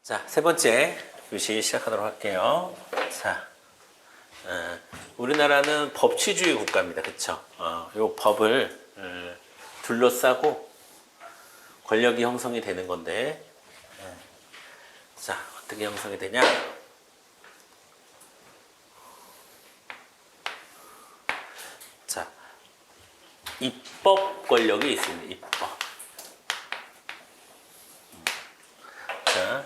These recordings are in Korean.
자, 세 번째 교시 시작하도록 할게요. 자, 우리나라는 법치주의 국가입니다. 그쵸? 요 법을 둘러싸고 권력이 형성이 되는 건데, 자, 어떻게 형성이 되냐? 자, 입법 권력이 있습니다. 입법. 자,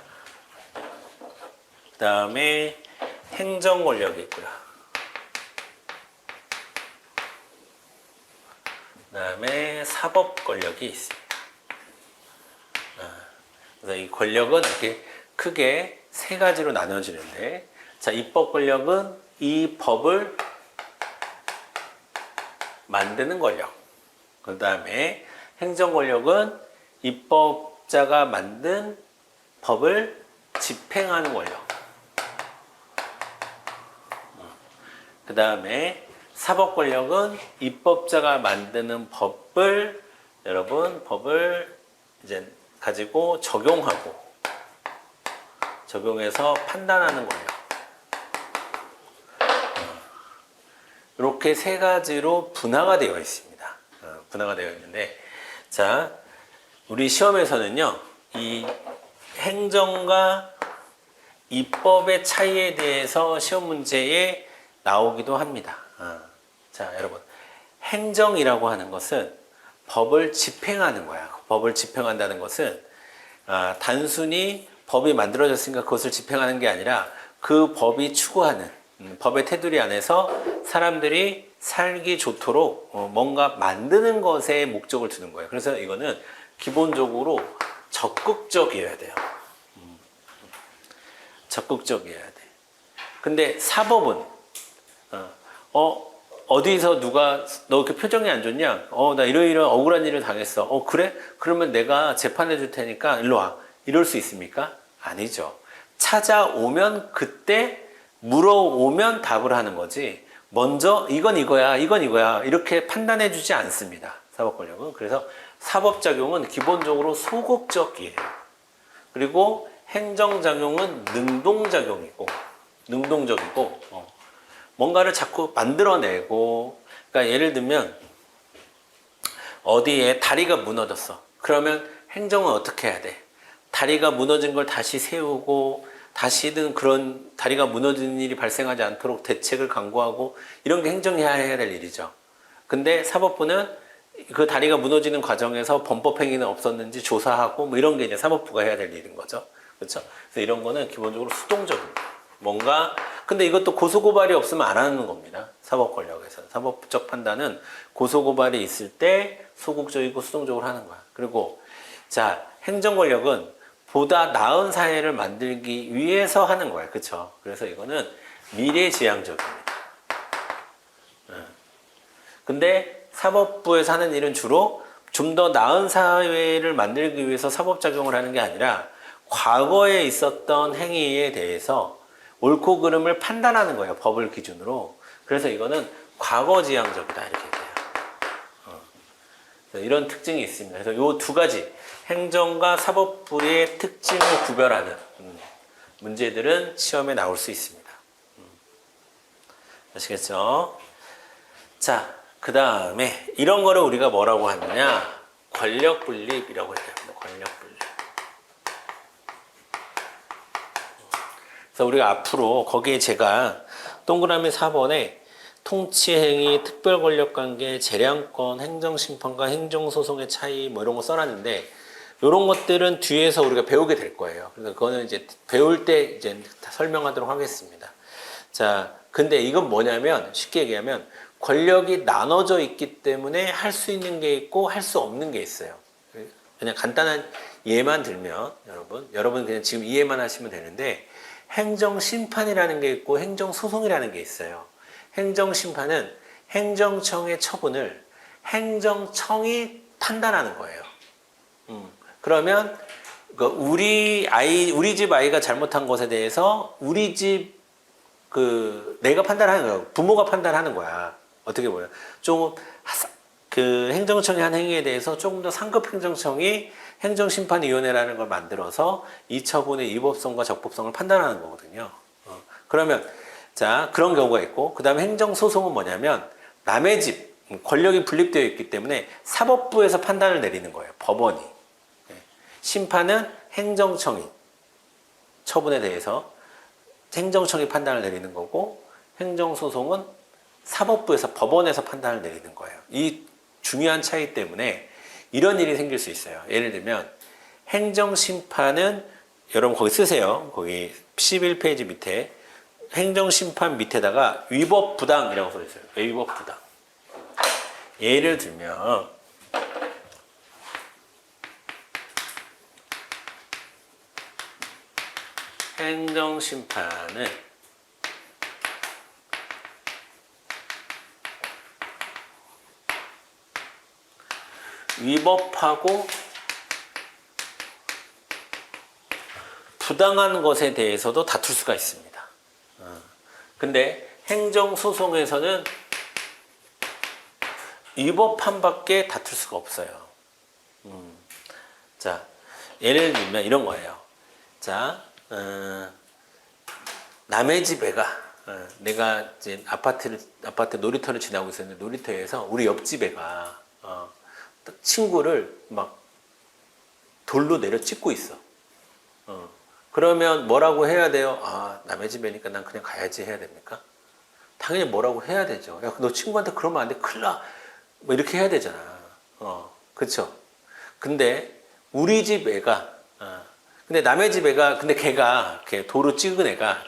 그 다음에 행정 권력이 있고요. 그 다음에 사법 권력이 있습니다. 그래서 이 권력은 이렇게 크게 세 가지로 나눠지는데, 자, 입법 권력은 이 법을 만드는 권력. 그 다음에 행정 권력은 입법자가 만든 법을 집행하는 권력. 그 다음에 사법 권력은 입법자가 만드는 법을 이제 가지고 적용해서 판단하는 권력. 이렇게 세 가지로 분화가 되어 있습니다. 분화가 되어 있는데, 자, 우리 시험에서는요, 이 행정과 입법의 차이에 대해서 시험 문제에 나오기도 합니다. 자, 여러분, 행정이라고 하는 것은 법을 집행하는 거야. 법을 집행한다는 것은 단순히 법이 만들어졌으니까 그것을 집행하는 게 아니라 그 법이 추구하는 법의 테두리 안에서 사람들이 살기 좋도록 뭔가 만드는 것에 목적을 두는 거예요. 그래서 이거는 기본적으로 적극적이어야 돼요. 적극적이어야 돼. 근데 사법은 어디서 누가 너 이렇게 표정이 안 좋냐? 나 이러이러 억울한 일을 당했어. 그래? 그러면 내가 재판해 줄 테니까 일로 와. 이럴 수 있습니까? 아니죠. 찾아오면 그때 물어오면 답을 하는 거지. 먼저 이건 이거야, 이건 이거야 이렇게 판단해 주지 않습니다. 사법 권력은. 그래서 사법 작용은 기본적으로 소극적이에요. 그리고 행정 작용은 능동적이고 뭔가를 자꾸 만들어내고, 그러니까 예를 들면 어디에 다리가 무너졌어. 그러면 행정은 어떻게 해야 돼? 다리가 무너진 걸 다시 세우고 다시는 그런 다리가 무너지는 일이 발생하지 않도록 대책을 강구하고, 이런 게 행정이 해야 될 일이죠. 근데 사법부는 그 다리가 무너지는 과정에서 범법 행위는 없었는지 조사하고 뭐 이런 게 이제 사법부가 해야 될 일인 거죠. 그렇죠? 그래서 이런 거는 기본적으로 수동적입니다. 뭔가, 근데 이것도 고소고발이 없으면 안 하는 겁니다. 사법 권력에서는. 사법적 판단은 고소고발이 있을 때 소극적이고 수동적으로 하는 거야. 그리고 자, 행정 권력은 보다 나은 사회를 만들기 위해서 하는 거야. 그쵸? 그래서 이거는 미래지향적입니다. 근데 사법부에서 하는 일은 주로 좀 더 나은 사회를 만들기 위해서 사법작용을 하는 게 아니라 과거에 있었던 행위에 대해서 옳고 그름을 판단하는 거예요. 법을 기준으로. 그래서 이거는 과거지향적이다. 이렇게 돼요. 이런 특징이 있습니다. 그래서 이 두 가지, 행정과 사법부의 특징을 구별하는 문제들은 시험에 나올 수 있습니다. 아시겠죠? 자, 그 다음에 이런 거를 우리가 뭐라고 하느냐? 권력 분립이라고 얘기합니다. 권력 분립. 그래서 우리가 앞으로 거기에 제가 동그라미 4번에 통치행위, 특별권력관계, 재량권, 행정심판과 행정소송의 차이 뭐 이런 거 써놨는데, 이런 것들은 뒤에서 우리가 배우게 될 거예요. 그래서 그거는 이제 배울 때 이제 설명하도록 하겠습니다. 자, 근데 이건 뭐냐면 쉽게 얘기하면 권력이 나눠져 있기 때문에 할 수 있는 게 있고 할 수 없는 게 있어요. 그냥 간단한 예만 들면 여러분 그냥 지금 이해만 하시면 되는데, 행정심판이라는 게 있고 행정소송이라는 게 있어요. 행정심판은 행정청의 처분을 행정청이 판단하는 거예요. 그러면 우리 집 아이가 잘못한 것에 대해서 우리 집 내가 판단하는 거야. 부모가 판단하는 거야. 어떻게 보면 좀 행정청이 한 행위에 대해서 조금 더 상급 행정청이 행정심판위원회라는 걸 만들어서 이 처분의 위법성과 적법성을 판단하는 거거든요. 그러면 자 그런 경우가 있고 그 다음에 행정소송은 뭐냐면 남의 집 권력이 분립되어 있기 때문에 사법부에서 판단을 내리는 거예요. 법원이. 심판은 행정청이 처분에 대해서 행정청이 판단을 내리는 거고 행정소송은 사법부에서 법원에서 판단을 내리는 거예요. 이 중요한 차이 때문에 이런 일이 생길 수 있어요. 예를 들면 행정심판은 여러분 거기 쓰세요. 거기 11페이지 밑에 행정심판 밑에다가 위법부당이라고 써 있어요. 위법부당. 예를 들면 행정심판은 위법하고 부당한 것에 대해서도 다툴 수가 있습니다. 근데 행정소송에서는 위법한 밖에 다툴 수가 없어요. 자, 예를 들면 이런 거예요. 자, 남의 집애가 내가 이제 아파트 놀이터를 지나고 있었는데 놀이터에서 우리 옆집 애가 친구를 막 돌로 내려 찍고 있어. 그러면 뭐라고 해야 돼요? 아, 남의 집애니까 난 그냥 가야지 해야 됩니까? 당연히 뭐라고 해야 되죠. 야, 너 친구한테 그러면 안 돼. 큰일 나. 뭐 이렇게 해야 되잖아. 그쵸? 근데 우리 집 애가, 근데 남의 집 애가, 근데 걔가, 도로 찍는 애가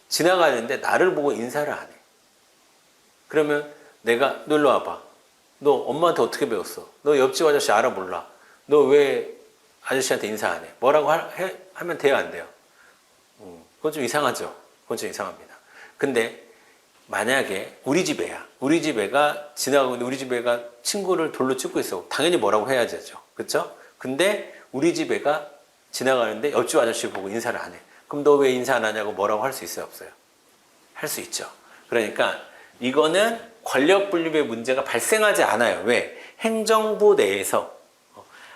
지나가는데 나를 보고 인사를 안 해. 그러면 내가, 너 일로 와봐. 너 엄마한테 어떻게 배웠어? 너 옆집 아저씨 알아 몰라? 너 왜 아저씨한테 인사 안 해? 뭐라고 하면 돼요, 안 돼요? 그건 좀 이상하죠? 그건 좀 이상합니다. 근데 만약에 우리 집 애야. 우리 집 애가 지나가고 있는데 우리 집 애가 친구를 돌로 찍고 있어. 당연히 뭐라고 해야죠. 그쵸? 근데 우리 집 애가 지나가는데 옆집 아저씨 보고 인사를 안 해. 그럼 너 왜 인사 안 하냐고 뭐라고 할 수 있어요? 없어요? 할 수 있죠. 그러니까 이거는 권력 분립의 문제가 발생하지 않아요. 왜? 행정부 내에서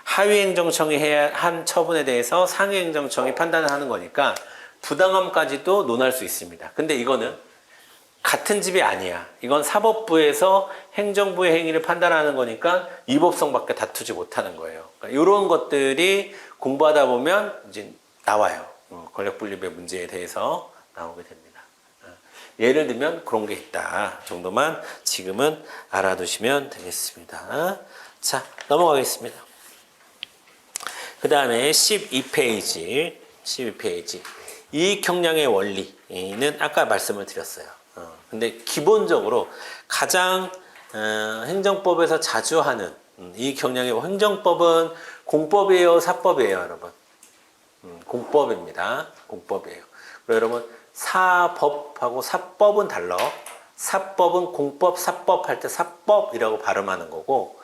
하위행정청이 해야 한 처분에 대해서 상위행정청이 판단을 하는 거니까 부당함까지도 논할 수 있습니다. 근데 이거는 같은 집이 아니야. 이건 사법부에서 행정부의 행위를 판단하는 거니까 위법성밖에 다투지 못하는 거예요. 그러니까 이런 것들이 공부하다 보면 이제 나와요. 권력 분립의 문제에 대해서 나오게 됩니다. 예를 들면 그런 게 있다 정도만 지금은 알아두시면 되겠습니다. 자, 넘어가겠습니다. 그 다음에 12페이지. 이익형량의 원리는 아까 말씀을 드렸어요. 근데 기본적으로 가장 행정법에서 자주 하는 이익형량의 행정법은 공법이에요, 사법이에요, 여러분? 공법입니다. 공법이에요. 그리고 여러분 사법하고 사법은 달라. 사법은 공법, 사법 할 때 사법이라고 발음하는 거고,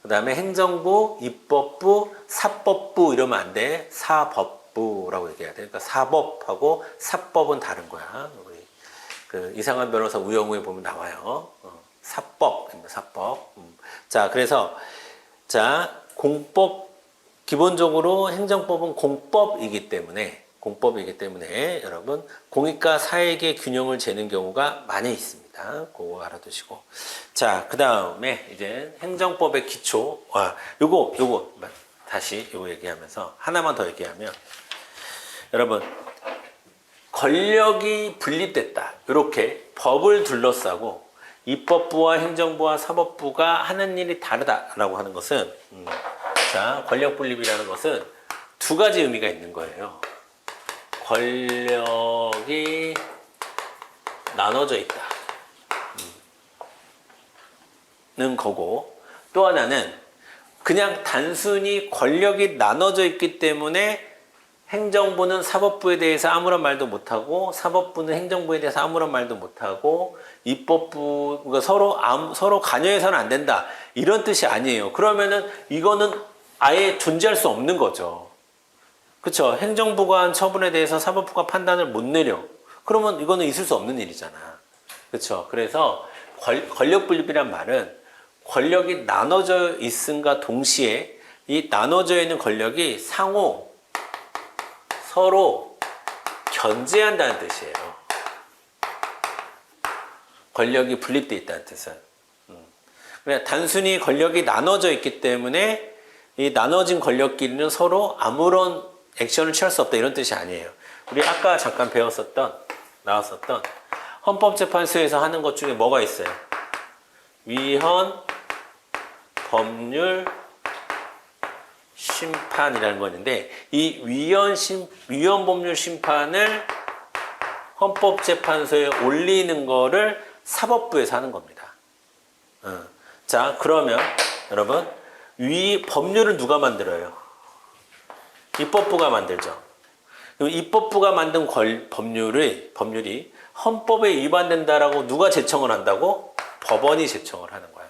그 다음에 행정부, 입법부, 사법부 이러면 안 돼. 사법부라고 얘기해야 돼. 그러니까 사법하고 사법은 다른 거야. 우리 그 이상한 변호사 우영우에 보면 나와요. 사법입니다. 사법. 자, 그래서 자 공법 기본적으로 행정법은 공법이기 때문에 여러분 공익과 사익의 균형을 재는 경우가 많이 있습니다. 그거 알아두시고 자, 그 다음에 이제 행정법의 기초 요거 다시 요거 얘기하면서 하나만 더 얘기하면 여러분 권력이 분립됐다. 이렇게 법을 둘러싸고 입법부와 행정부와 사법부가 하는 일이 다르다라고 하는 것은 자, 권력 분립이라는 것은 두 가지 의미가 있는 거예요. 권력이 나눠져 있다. 는 거고 또 하나는 그냥 단순히 권력이 나눠져 있기 때문에 행정부는 사법부에 대해서 아무런 말도 못하고 사법부는 행정부에 대해서 아무런 말도 못하고 입법부가 서로 관여해서는 안 된다. 이런 뜻이 아니에요. 그러면은 이거는 아예 존재할 수 없는 거죠. 그렇죠? 행정부가 한 처분에 대해서 사법부가 판단을 못 내려. 그러면 이거는 있을 수 없는 일이잖아. 그렇죠? 그래서 권력 분립이란 말은 권력이 나눠져 있음과 동시에 이 나눠져 있는 권력이 상호 서로 견제한다는 뜻이에요. 권력이 분립돼 있다는 뜻은. 그냥 단순히 권력이 나눠져 있기 때문에 이 나눠진 권력끼리는 서로 아무런 액션을 취할 수 없다 이런 뜻이 아니에요. 우리 아까 잠깐 나왔었던 헌법재판소에서 하는 것 중에 뭐가 있어요? 위헌, 법률, 심판이라는 거 있는데 이 위헌 법률 심판을 헌법재판소에 올리는 거를 사법부에서 하는 겁니다. 자, 그러면 여러분 법률을 누가 만들어요? 입법부가 만들죠. 입법부가 만든 법률이 헌법에 위반된다라고 누가 제청을 한다고? 법원이 제청을 하는 거야.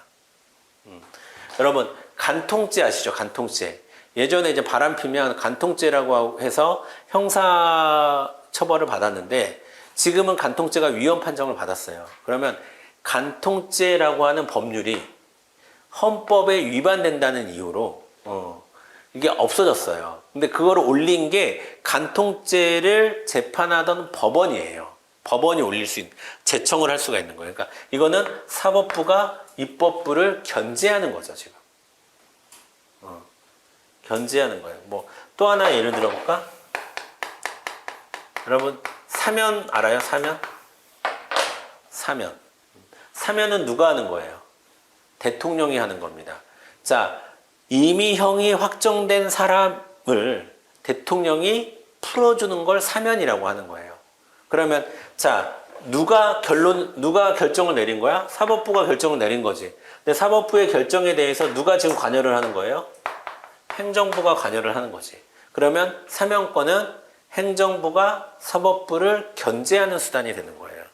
여러분 간통죄 아시죠? 간통죄. 예전에 이제 바람 피면 간통죄라고 해서 형사 처벌을 받았는데 지금은 간통죄가 위헌 판정을 받았어요. 그러면 간통죄라고 하는 법률이 헌법에 위반된다는 이유로 이게 없어졌어요. 근데 그거를 올린 게 간통죄를 재판하던 법원이에요. 법원이 올릴 수 있는, 제청을 할 수가 있는 거예요. 그러니까 이거는 사법부가 입법부를 견제하는 거죠, 지금. 견제하는 거예요. 뭐 또 하나 예를 들어볼까? 여러분 사면 알아요? 사면은 누가 하는 거예요? 대통령이 하는 겁니다. 자, 이미 형이 확정된 사람을 대통령이 풀어주는 걸 사면이라고 하는 거예요. 그러면 자, 누가 결정을 내린 거야? 사법부가 결정을 내린 거지. 근데 사법부의 결정에 대해서 누가 지금 관여를 하는 거예요? 행정부가 관여를 하는 거지. 그러면 사면권은 행정부가 사법부를 견제하는 수단이 되는 거예요.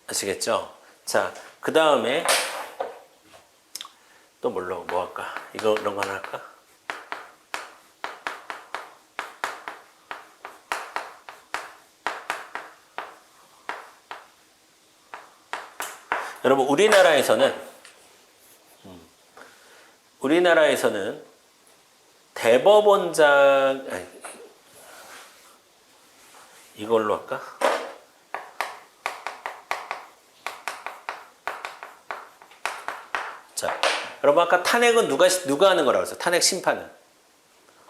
아시겠죠? 자, 그 다음에 또 뭐 할까? 이런 거 하나 할까? 여러분 우리나라에서는 대법원장 이걸로 할까? 자, 여러분 아까 탄핵은 누가 하는 거라고 했어요? 탄핵 심판은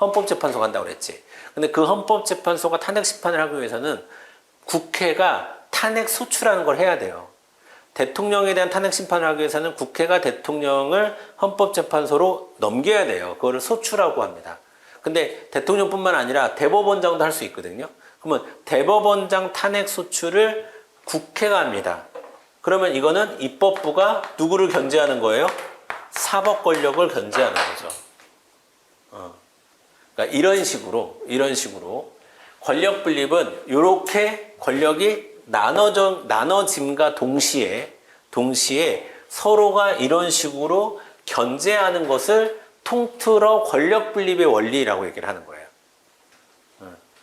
헌법재판소가 한다고 그랬지. 근데 그 헌법재판소가 탄핵 심판을 하기 위해서는 국회가 탄핵 소추라는 걸 해야 돼요. 대통령에 대한 탄핵 심판을 하기 위해서는 국회가 대통령을 헌법재판소로 넘겨야 돼요. 그거를 소추라고 합니다. 근데 대통령뿐만 아니라 대법원장도 할 수 있거든요. 그러면 대법원장 탄핵 소추를 국회가 합니다. 그러면 이거는 입법부가 누구를 견제하는 거예요? 사법 권력을 견제하는 거죠. 그러니까 이런 식으로 권력 분립은 이렇게 권력이 나눠짐과 동시에 서로가 이런 식으로 견제하는 것을 통틀어 권력 분립의 원리라고 얘기를 하는 거예요.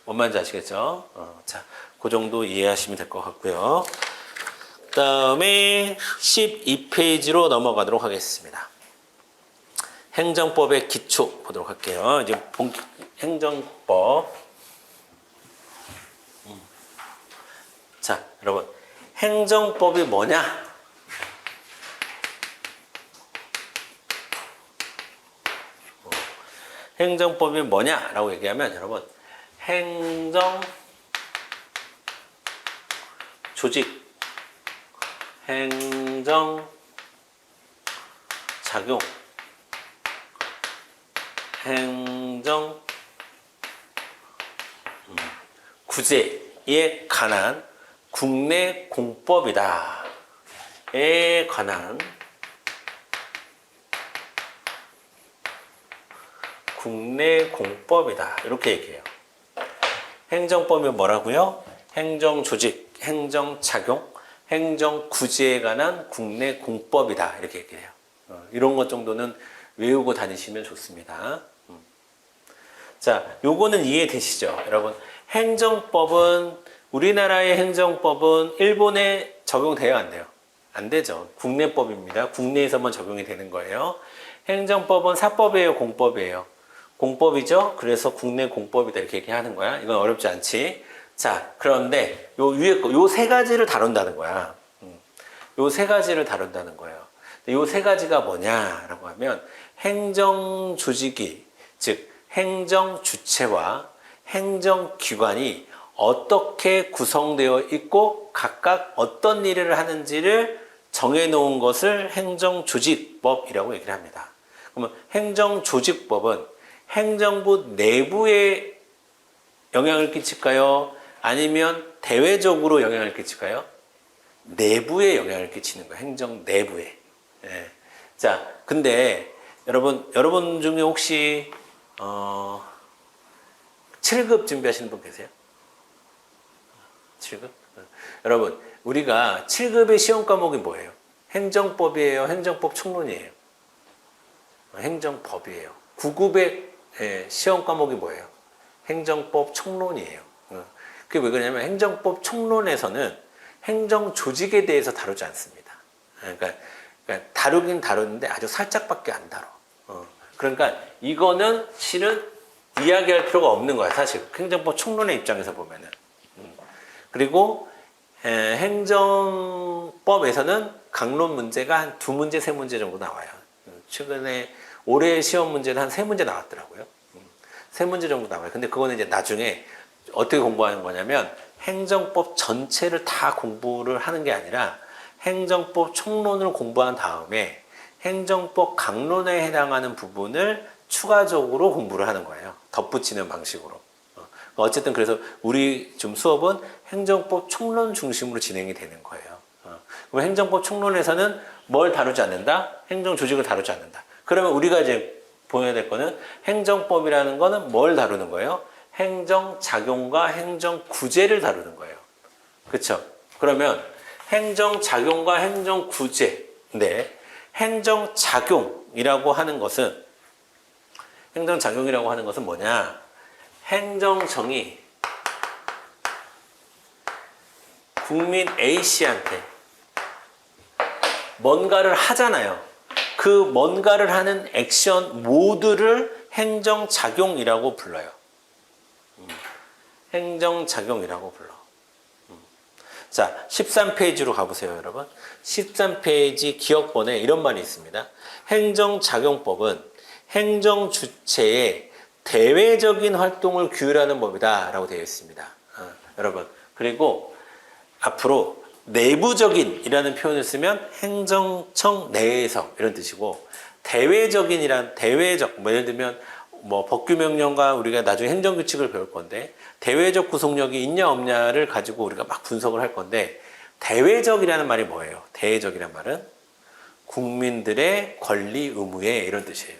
뭔 말인지 아시겠죠? 자, 그 정도 이해하시면 될 것 같고요. 그 다음에 12페이지로 넘어가도록 하겠습니다. 행정법의 기초 보도록 할게요. 이제 행정법. 자, 여러분 행정법이 뭐냐? 행정법이 뭐냐라고 얘기하면 여러분 행정 조직, 행정 작용, 행정 구제에 관한 국내 공법이다에 관한 국내 공법이다 이렇게 얘기해요. 행정법이 뭐라고요? 행정조직, 행정작용, 행정구제에 관한 국내 공법이다 이렇게 얘기해요. 이런 것 정도는 외우고 다니시면 좋습니다. 자, 요거는 이해되시죠? 여러분 우리나라의 행정법은 일본에 적용돼요, 안 돼요? 안 되죠. 국내법입니다. 국내에서만 적용이 되는 거예요. 행정법은 사법이에요, 공법이에요? 공법이죠. 그래서 국내 공법이다 이렇게 얘기하는 거야. 이건 어렵지 않지. 자, 그런데 요 위에 거, 요 세 가지를 다룬다는 거야. 요 세 가지를 다룬다는 거예요. 요 세 가지가 뭐냐라고 하면 행정조직이, 즉 행정주체와 행정기관이 어떻게 구성되어 있고 각각 어떤 일을 하는지를 정해놓은 것을 행정조직법이라고 얘기를 합니다. 그러면 행정조직법은 행정부 내부에 영향을 끼칠까요? 아니면 대외적으로 영향을 끼칠까요? 내부에 영향을 끼치는 거예요. 행정 내부에. 예. 자, 근데 여러분 중에 혹시 7급 준비하시는 분 계세요? 7급? 여러분, 우리가 7급의 시험 과목이 뭐예요? 행정법이에요? 행정법 총론이에요? 행정법이에요. 9급의 시험 과목이 뭐예요? 행정법 총론이에요. 그게 왜 그러냐면 행정법 총론에서는 행정 조직에 대해서 다루지 않습니다. 그러니까 다루긴 다루는데 아주 살짝밖에 안 다뤄. 그러니까 이거는 실은 이야기할 필요가 없는 거야, 사실. 행정법 총론의 입장에서 보면은. 그리고 행정법에서는 강론 문제가 한 2문제, 3문제 정도 나와요. 최근에 올해 시험 문제는 한 3문제 나왔더라고요. 3문제 정도 나와요. 근데 그거는 이제 나중에 어떻게 공부하는 거냐면 행정법 전체를 다 공부를 하는 게 아니라 행정법 총론을 공부한 다음에 행정법 강론에 해당하는 부분을 추가적으로 공부를 하는 거예요. 덧붙이는 방식으로. 어쨌든 그래서 우리 좀 수업은 행정법 총론 중심으로 진행이 되는 거예요. 그럼 행정법 총론에서는 뭘 다루지 않는다? 행정조직을 다루지 않는다. 그러면 우리가 이제 보여야 될 거는 행정법이라는 거는 뭘 다루는 거예요? 행정작용과 행정구제를 다루는 거예요. 그렇죠? 그러면 행정작용과 행정구제. 네. 행정작용이라고 하는 것은 뭐냐? 행정청이 국민 A씨한테 뭔가를 하잖아요. 그 뭔가를 하는 액션 모두를 행정작용이라고 불러요. 행정작용이라고 불러. 자, 13페이지로 가보세요, 여러분. 13페이지 기억본에 이런 말이 있습니다. 행정작용법은 행정주체의 대외적인 활동을 규율하는 법이다 라고 되어 있습니다. 여러분, 그리고 앞으로 내부적인이라는 표현을 쓰면 행정청 내에서 이런 뜻이고, 대외적인이란 대외적, 예를 들면 법규명령과 우리가 나중에 행정규칙을 배울 건데 대외적 구속력이 있냐 없냐를 가지고 우리가 막 분석을 할 건데, 대외적이라는 말이 뭐예요? 대외적이란 말은 국민들의 권리 의무에 이런 뜻이에요.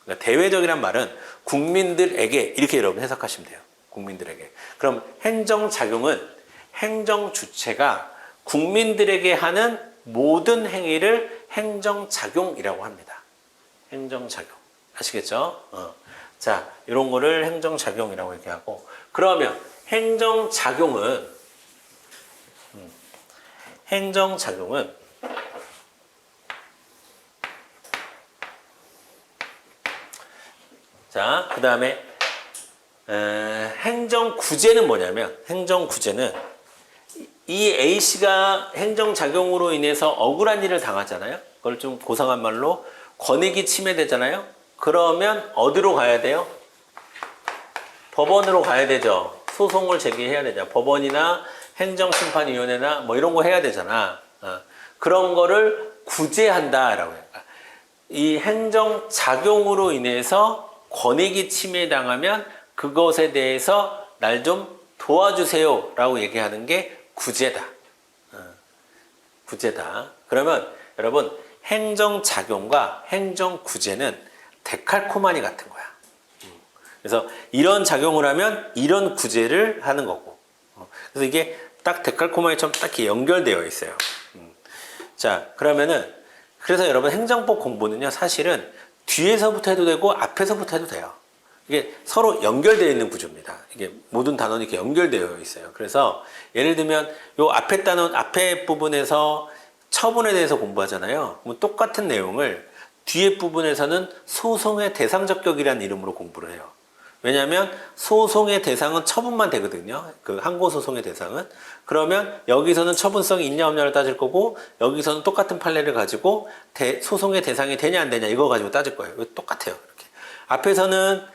그러니까 대외적이란 말은 국민들에게 이렇게 여러분 해석하시면 돼요. 국민들에게. 그럼 행정작용은 행정주체가 국민들에게 하는 모든 행위를 행정작용이라고 합니다. 행정작용. 아시겠죠? 자, 이런 거를 행정작용이라고 얘기하고, 그러면 행정작용은 자, 그 다음에 행정구제는 뭐냐면, 행정구제는 이 A씨가 행정작용으로 인해서 억울한 일을 당하잖아요. 그걸 좀 고상한 말로 권익이 침해되잖아요. 그러면 어디로 가야 돼요? 법원으로 가야 되죠. 소송을 제기해야 되죠. 법원이나 행정심판위원회나 뭐 이런 거 해야 되잖아. 그런 거를 구제한다라고 해요. 이 행정작용으로 인해서 권익이 침해당하면 그것에 대해서 날 좀 도와주세요 라고 얘기하는 게 구제다. 구제다. 그러면 여러분, 행정작용과 행정구제는 데칼코마니 같은 거야. 그래서 이런 작용을 하면 이런 구제를 하는 거고. 그래서 이게 딱 데칼코마니처럼 딱 이렇게 연결되어 있어요. 자, 그래서 여러분 행정법 공부는요, 사실은 뒤에서부터 해도 되고 앞에서부터 해도 돼요. 이게 서로 연결되어 있는 구조입니다. 이게 모든 단원이 이렇게 연결되어 있어요. 그래서 예를 들면 요 앞에 단원, 앞에 부분에서 처분에 대해서 공부하잖아요. 그럼 똑같은 내용을 뒤에 부분에서는 소송의 대상적격이라는 이름으로 공부를 해요. 왜냐하면 소송의 대상은 처분만 되거든요. 그 항고소송의 대상은. 그러면 여기서는 처분성이 있냐 없냐를 따질 거고 여기서는 똑같은 판례를 가지고 소송의 대상이 되냐 안 되냐 이거 가지고 따질 거예요. 똑같아요. 이렇게. 앞에서는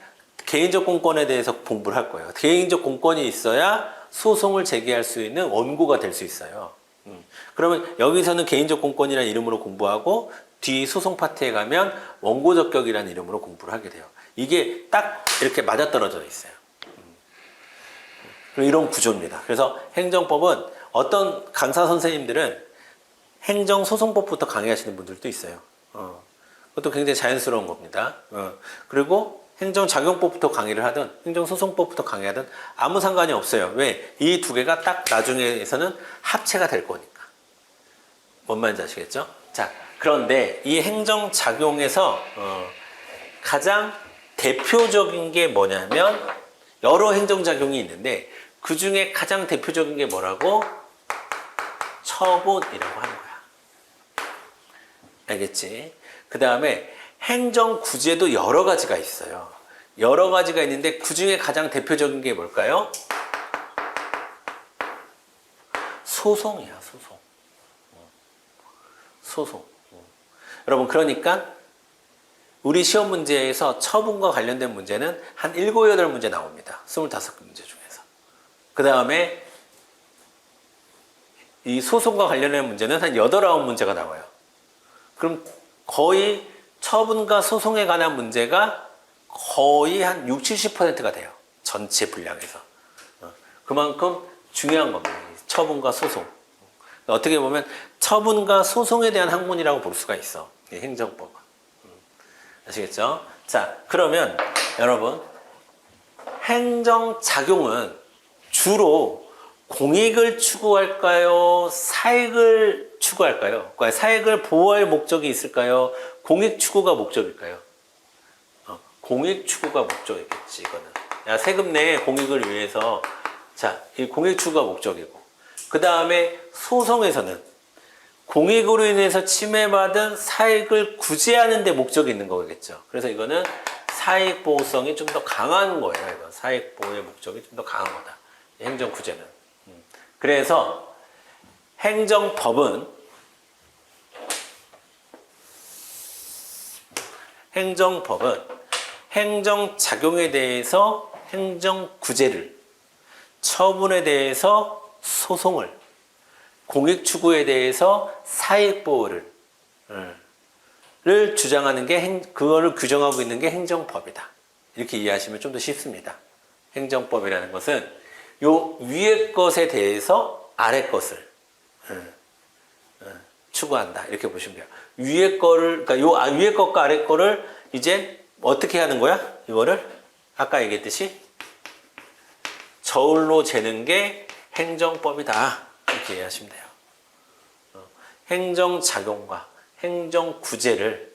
개인적 공권에 대해서 공부를 할 거예요. 개인적 공권이 있어야 소송을 제기할 수 있는 원고가 될 수 있어요. 그러면 여기서는 개인적 공권이라는 이름으로 공부하고 뒤 소송 파트에 가면 원고적격이라는 이름으로 공부를 하게 돼요. 이게 딱 이렇게 맞아떨어져 있어요. 이런 구조입니다. 그래서 행정법은 어떤 강사 선생님들은 행정소송법부터 강의하시는 분들도 있어요. 그것도 굉장히 자연스러운 겁니다. 그리고 행정작용법부터 강의를 하든 행정소송법부터 강의하든 아무 상관이 없어요. 왜? 이 두 개가 딱 나중에서는 합체가 될 거니까. 뭔 말인지 아시겠죠? 자, 그런데 이 행정작용에서 가장 대표적인 게 뭐냐면 여러 행정작용이 있는데 그 중에 가장 대표적인 게 뭐라고? 처분이라고 하는 거야. 알겠지? 그 다음에 행정구제도 여러 가지가 있어요. 여러 가지가 있는데 그 중에 가장 대표적인 게 뭘까요? 소송이야, 소송. 소송. 여러분, 그러니까 우리 시험 문제에서 처분과 관련된 문제는 한 7, 8문제 나옵니다. 25문제 중에서. 그 다음에 이 소송과 관련된 문제는 한 8, 9문제가 나와요. 그럼 거의 처분과 소송에 관한 문제가 거의 한 60, 70%가 돼요. 전체 분량에서. 그만큼 중요한 겁니다. 처분과 소송. 어떻게 보면 처분과 소송에 대한 학문이라고 볼 수가 있어. 이 행정법은. 아시겠죠? 자, 그러면 여러분 행정작용은 주로 공익을 추구할까요? 사익을 추구할까요? 사익을 보호할 목적이 있을까요? 공익 추구가 목적일까요? 공익 추구가 목적이겠지, 이거는. 야, 세금 내 공익을 위해서. 자, 이 공익 추구가 목적이고. 그 다음에 소송에서는 공익으로 인해서 침해받은 사익을 구제하는 데 목적이 있는 거겠죠. 그래서 이거는 사익 보호성이 좀 더 강한 거예요. 이건 사익 보호의 목적이 좀 더 강한 거다. 행정 구제는. 그래서 행정법은 행정작용에 대해서 행정구제를, 처분에 대해서 소송을, 공익추구에 대해서 사익보호를 주장하는 게 그거를 규정하고 있는 게 행정법이다. 이렇게 이해하시면 좀 더 쉽습니다. 행정법이라는 것은 요 위의 것에 대해서 아래 것을 추구한다. 이렇게 보시면 돼요. 위의 거를, 그러니까 요 위의 것과 아래 거를 이제 어떻게 하는 거야? 이거를 아까 얘기했듯이 저울로 재는 게 행정법이다. 이렇게 이해하시면 돼요. 행정작용과 행정구제를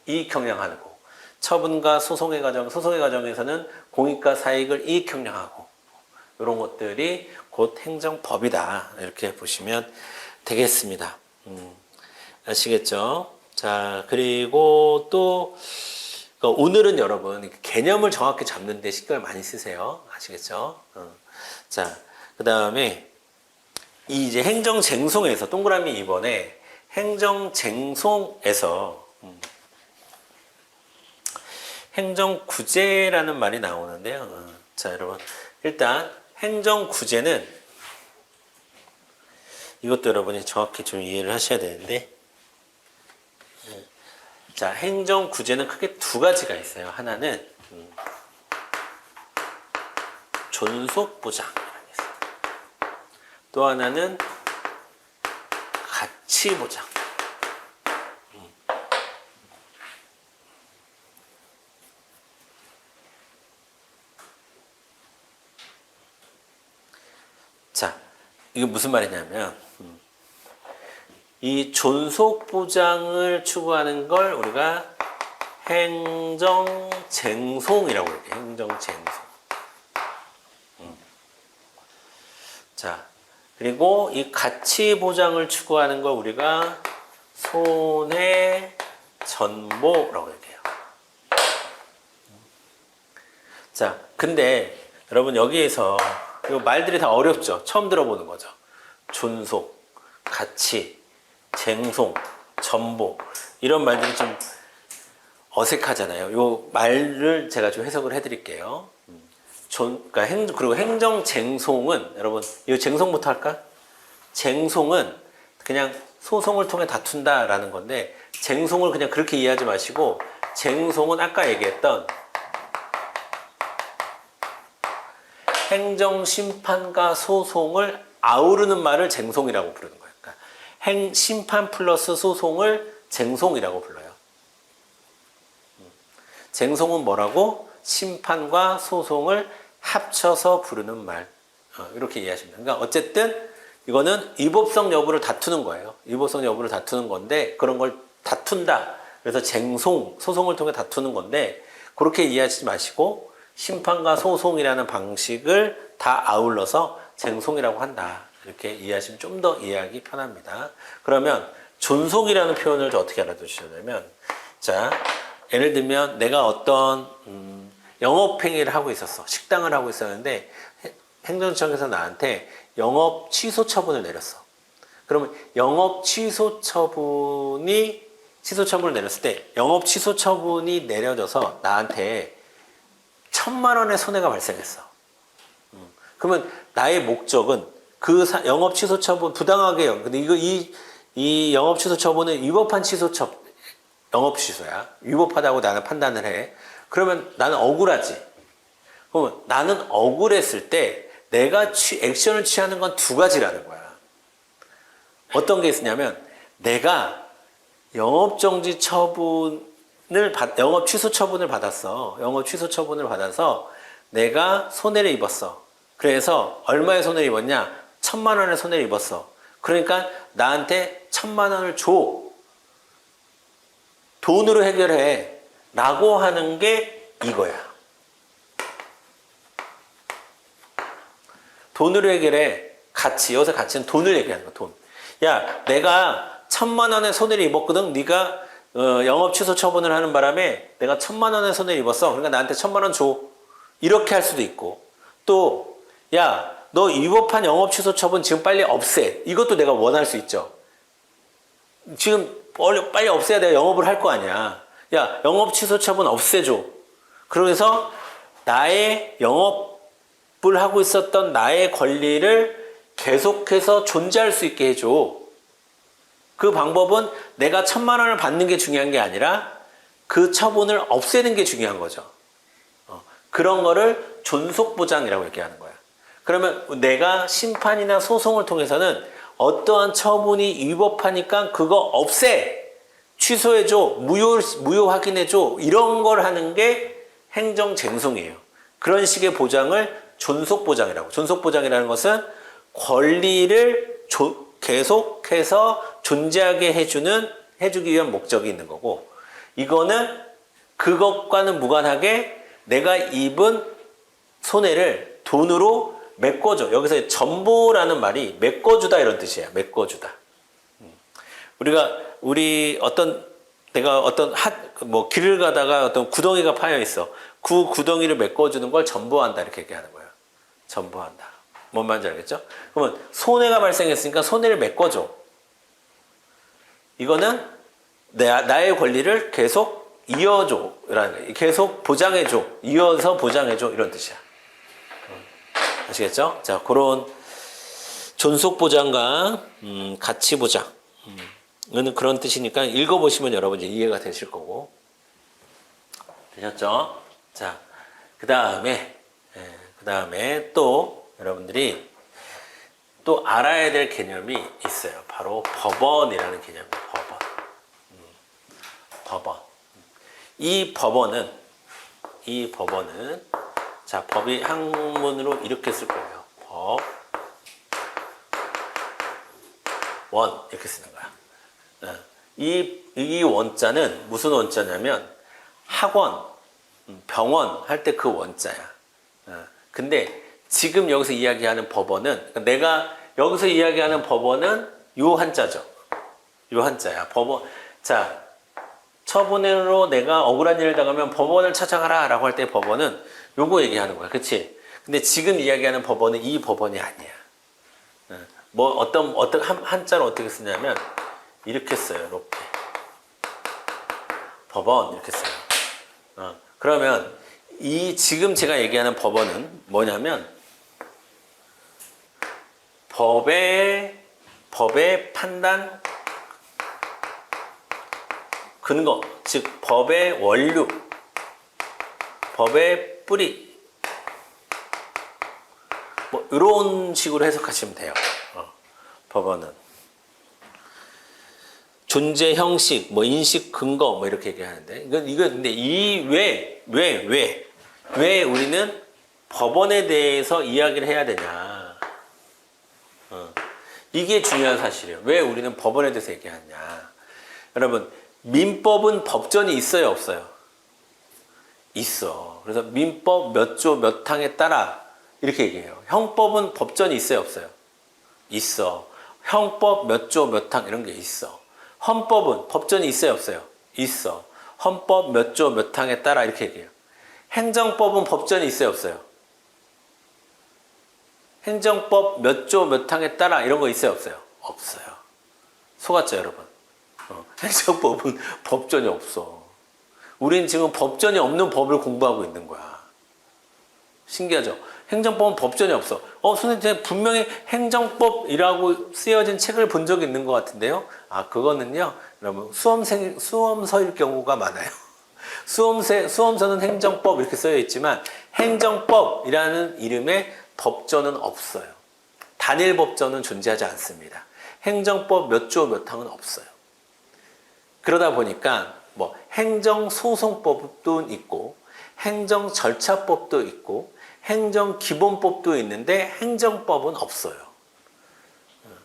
이익형량하고 처분과 소송의 과정에서는 공익과 사익을 이익형량하고 이런 것들이 곧 행정법이다. 이렇게 보시면 되겠습니다. 아시겠죠? 자, 그리고 또 오늘은 여러분 개념을 정확히 잡는 데 신경을 많이 쓰세요. 아시겠죠? 자, 그 다음에 이제 행정쟁송에서 동그라미 2번에 행정쟁송에서 행정구제라는 말이 나오는데요. 자, 여러분 일단 행정구제는 이것도 여러분이 정확히 좀 이해를 하셔야 되는데, 자, 행정구제는 크게 두 가지가 있어요. 하나는 존속보장이라는 게 있어요. 또 하나는 가치보장. 자, 이게 무슨 말이냐면 이 존속보장을 추구하는 걸 우리가 행정쟁송이라고 해요. 행정쟁송. 자, 그리고 이 가치 보장을 추구하는 걸 우리가 손해 전보라고 얘기해요. 자, 근데 여러분 여기에서 이 말들이 다 어렵죠. 처음 들어보는 거죠. 존속, 가치, 쟁송, 전보 이런 말들이 좀 어색하잖아요. 이 말을 제가 좀 해석을 해드릴게요. 그러니까 그리고 행정쟁송은 여러분 이 쟁송부터 할까? 쟁송은 그냥 소송을 통해 다툰다라는 건데 쟁송을 그냥 그렇게 이해하지 마시고 쟁송은 아까 얘기했던 행정심판과 소송을 아우르는 말을 쟁송이라고 부르는 거예요. 그러니까 심판 플러스 소송을 쟁송이라고 불러요. 쟁송은 뭐라고? 심판과 소송을 합쳐서 부르는 말. 이렇게 이해하시면 됩니다. 그러니까 어쨌든 이거는 위법성 여부를 다투는 거예요. 위법성 여부를 다투는 건데 그런 걸 다툰다. 그래서 쟁송, 소송을 통해 다투는 건데 그렇게 이해하지 마시고 심판과 소송이라는 방식을 다 아울러서 쟁송이라고 한다. 이렇게 이해하시면 좀 더 이해하기 편합니다. 그러면 존속이라는 표현을 어떻게 알아두시냐면 자, 예를 들면 내가 어떤 영업행위를 하고 있었어. 식당을 하고 있었는데 행정청에서 나한테 영업 취소 처분을 내렸어. 그러면 영업 취소 처분을 내렸을 때 영업 취소 처분이 내려져서 나한테 1,000만 원의 손해가 발생했어. 그러면 나의 목적은 그 영업 취소 처분 부당하게 근데 이 영업 취소 처분은 위법한 영업 취소야. 위법하다고 나는 판단을 해. 그러면 나는 억울하지. 그러면 나는 억울했을 때 내가 액션을 취하는 건 두 가지라는 거야. 어떤 게 있으냐면 내가 영업 취소 처분을 받았어. 영업 취소 처분을 받아서 내가 손해를 입었어. 그래서 얼마의 손해를 입었냐? 1,000만 원의 손해를 입었어. 그러니까 나한테 1,000만 원을 줘. 돈으로 해결해. 라고 하는 게 이거야. 돈으로 해결해. 가치. 여기서 가치는 돈을 얘기하는 거야. 돈. 야, 내가 1,000만 원의 손해를 입었거든. 네가 영업 취소 처분을 하는 바람에 내가 1,000만 원의 손해를 입었어. 그러니까 나한테 1,000만 원 줘. 이렇게 할 수도 있고. 또 야, 너 위법한 영업 취소 처분 지금 빨리 없애. 이것도 내가 원할 수 있죠. 지금 빨리 없애야 내가 영업을 할 거 아니야. 야, 영업 취소 처분 없애줘. 그래서 나의 영업을 하고 있었던 나의 권리를 계속해서 존재할 수 있게 해줘. 그 방법은 내가 1,000만 원을 받는 게 중요한 게 아니라 그 처분을 없애는 게 중요한 거죠. 그런 거를 존속보장이라고 얘기하는 거야. 그러면 내가 심판이나 소송을 통해서는 어떠한 처분이 위법하니까 그거 없애! 취소해줘! 무효 확인해줘! 이런 걸 하는 게 행정쟁송이에요. 그런 식의 보장을 존속보장이라고. 존속보장이라는 것은 권리를 계속해서 존재하게 해주기 위한 목적이 있는 거고, 이거는 그것과는 무관하게 내가 입은 손해를 돈으로 메꿔줘. 여기서 전보라는 말이 메꿔주다 이런 뜻이에요. 메꿔주다. 내가 어떤 길을 가다가 어떤 구덩이가 파여 있어. 그 구덩이를 메꿔주는 걸 전보한다 이렇게 얘기하는 거예요. 전보한다. 뭔 말인지 알겠죠? 그러면 손해가 발생했으니까 손해를 메꿔줘. 이거는 나의 권리를 계속 이어줘. 계속 보장해줘. 이어서 보장해줘. 이런 뜻이야. 아시겠죠? 자, 그런 존속보장과 가치보장. 은 그런 뜻이니까 읽어보시면 여러분 이제 이해가 되실 거고. 되셨죠? 자, 그 다음에 또 여러분들이 또 알아야 될 개념이 있어요. 바로 법원이라는 개념입니다. 법원. 이 법원은 자, 법이 한문으로 이렇게 쓸 거예요. 법원 이렇게 쓰는 거야. 이 원자는 무슨 원자냐면 학원, 병원 할 때 그 원자야. 근데 지금 여기서 이야기하는 법원은 내가 여기서 이야기하는 법원은 요 한자죠. 요 한자야. 법원. 자, 처분으로 내가 억울한 일을 당하면 법원을 찾아가라 라고 할 때 법원은 요거 얘기하는 거야. 그치? 근데 지금 이야기하는 법원은 이 법원이 아니야. 뭐 어떤 한자를 어떻게 쓰냐면 이렇게 써요. 이렇게. 법원 이렇게 써요. 그러면 이 지금 제가 얘기하는 법원은 뭐냐면 법의 판단 근거, 즉 법의 원류, 법의 뿌리, 뭐 이런 식으로 해석하시면 돼요. 법원은 존재 형식, 뭐 인식 근거, 뭐 이렇게 얘기하는데 이거 근데 왜 우리는 법원에 대해서 이야기를 해야 되냐? 이게 중요한 사실이에요. 왜 우리는 법원에 대해서 얘기하냐? 여러분. 민법은 법전이 있어요, 없어요? 있어. 그래서 민법 몇 조 몇 항에 따라 이렇게 얘기해요. 형법은 법전이 있어요, 없어요? 있어. 형법 몇 조 몇 항 이런 게 있어. 헌법은 법전이 있어요, 없어요? 있어. 헌법 몇 조 몇 항에 따라 이렇게 얘기해요. 행정법은 법전이 있어요, 없어요? 행정법 몇 조 몇 항에 따라 이런 거 있어요, 없어요? 없어요. 속았죠, 여러분? 행정법은 법전이 없어. 우린 지금 법전이 없는 법을 공부하고 있는 거야. 신기하죠? 행정법은 법전이 없어. 선생님 분명히 행정법이라고 쓰여진 책을 본 적이 있는 것 같은데요. 그거는요. 여러분 수험서일 경우가 많아요. 수험서는 행정법 이렇게 쓰여 있지만 행정법이라는 이름의 법전은 없어요. 단일 법전은 존재하지 않습니다. 행정법 몇 조 몇 항은 없어요. 그러다 보니까 뭐 행정소송법도 있고 행정절차법도 있고 행정기본법도 있는데 행정법은 없어요.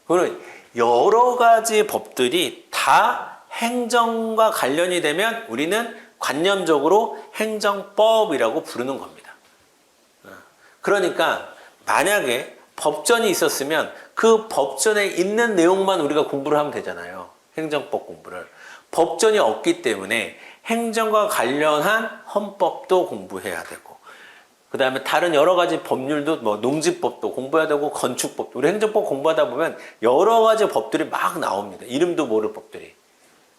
그러면 여러 가지 법들이 다 행정과 관련이 되면 우리는 관념적으로 행정법이라고 부르는 겁니다. 그러니까 만약에 법전이 있었으면 그 법전에 있는 내용만 우리가 공부를 하면 되잖아요. 행정법 공부를. 법전이 없기 때문에 행정과 관련한 헌법도 공부해야 되고 그 다음에 다른 여러 가지 법률도 뭐 농지법도 공부해야 되고 건축법도 우리 행정법 공부하다 보면 여러 가지 법들이 막 나옵니다. 이름도 모를 법들이.